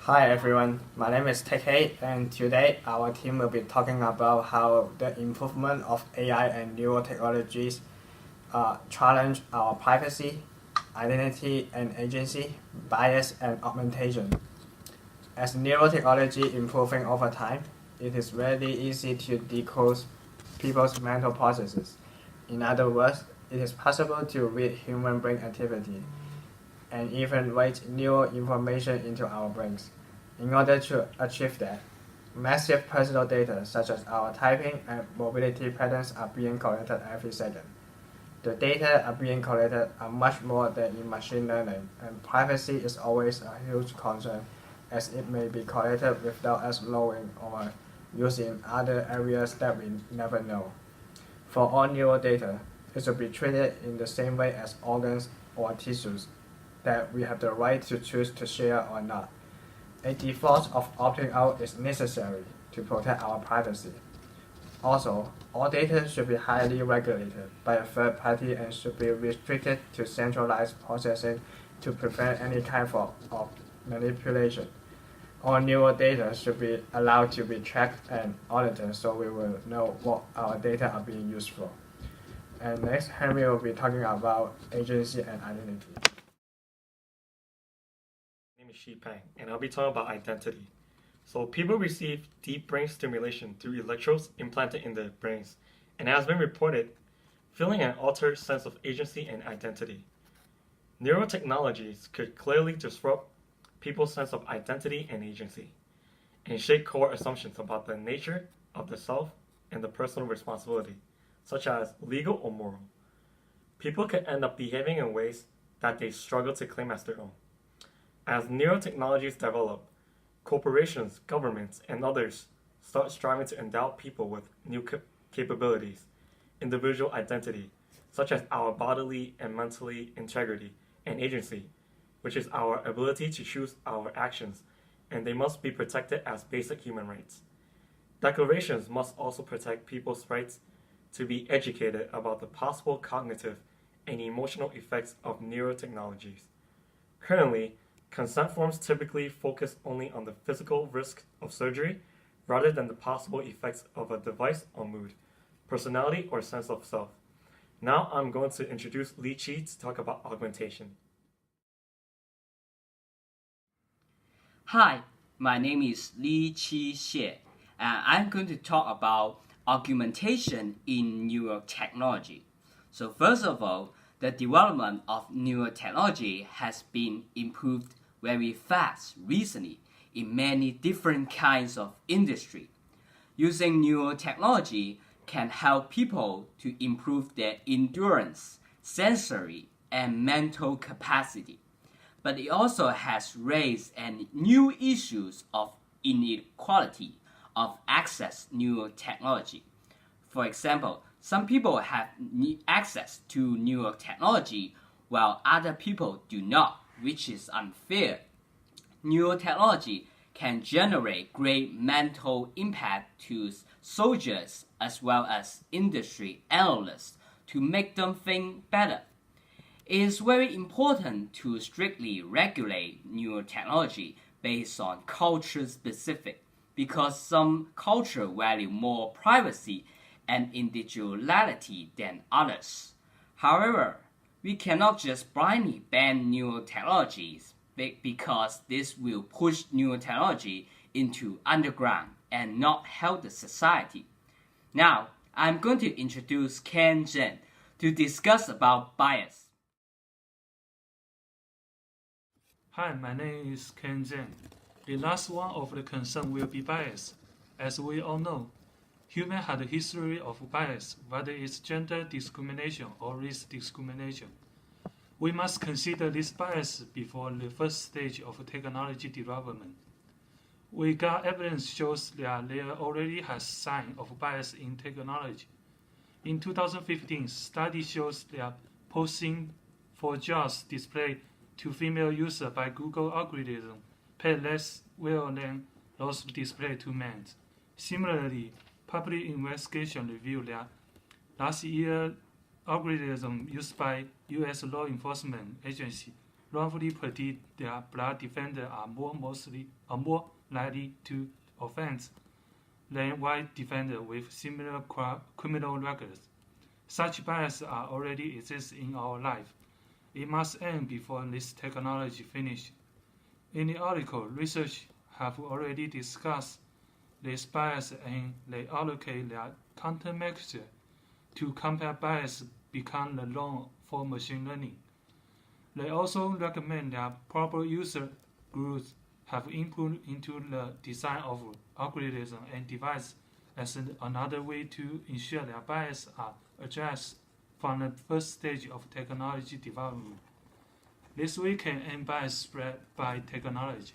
Hi everyone, my name is TK and today our team will be talking about how the improvement of AI and newer technologies challenge our privacy, identity and agency, bias and augmentation. As neurotechnology improving over time, it is very easy to decode people's mental processes. In other words, it is possible to read human brain activity and even write new information into our brains. In order to achieve that, massive personal data such as our typing and mobility patterns are being collected every second. The data are being collected are much more than in machine learning, and privacy is always a huge concern as it may be collected without us knowing or used in other areas that we never know. For all neural data, it should be treated in the same way as organs or tissues, that we have the right to choose to share or not. A default of opting out is necessary to protect our privacy. Also, all data should be highly regulated by a third party and should be restricted to centralized processing to prevent any kind of manipulation. All neural data should be allowed to be tracked and audited so we will know what our data are being used for. And next, Henry will be talking about agency and identity. My name is Shi Peng, and I'll be talking about identity. So people receive deep brain stimulation through electrodes implanted in their brains, and as has been reported, feeling an altered sense of agency and identity. Neurotechnologies could clearly disrupt people's sense of identity and agency, and shake core assumptions about the nature of the self and the personal responsibility, such as legal or moral. People could end up behaving in ways that they struggle to claim as their own. As neurotechnologies develop, corporations, governments, and others start striving to endow people with new capabilities, individual identity, such as our bodily and mentally integrity and agency, which is our ability to choose our actions, and they must be protected as basic human rights. Declarations must also protect people's rights to be educated about the possible cognitive and emotional effects of neurotechnologies. Currently, consent forms typically focus only on the physical risk of surgery rather than the possible effects of a device on mood, personality, or sense of self. Now I'm going to introduce Li Qi to talk about augmentation. Hi, my name is Li Qi Xie, and I'm going to talk about augmentation in neurotechnology. So first of all, the development of neurotechnology has been improved very fast recently in many different kinds of industry. Using neurotechnology can help people to improve their endurance, sensory, and mental capacity. But it also has raised new issues of inequality of access neurotechnology. For example, some people have access to neurotechnology while other people do not, which is unfair. Neurotechnology can generate great mental impact to soldiers as well as industry analysts to make them think better. It is very important to strictly regulate neurotechnology based on culture specific because some cultures value more privacy and individuality than others. However, we cannot just blindly ban neurotechnologies because this will push neurotechnology into underground and not help the society. Now, I'm going to introduce Ken Zheng to discuss about bias. Hi, my name is Ken Zheng. The last one of the concern will be bias. As we all know, humans had a history of bias, whether it's gender discrimination or race discrimination. We must consider this bias before the first stage of technology development. We got evidence shows that there already has signs of bias in technology. In 2015, study shows that posting for jobs displayed to female users by Google algorithm pay less well than those displayed to men. Similarly, public investigation revealed that last year algorithm used by U.S. law enforcement agency wrongfully predict their blood defenders are more likely to offend than white defenders with similar criminal records. Such biases are already exist in our life. It must end before this technology finishes. In the article, researchers have already discussed this bias and they allocate their countermeasures to compare bias become the norm for machine learning. They also recommend that proper user groups have input into the design of algorithms and devices as another way to ensure that bias are addressed from the first stage of technology development. This way can end bias spread by technology.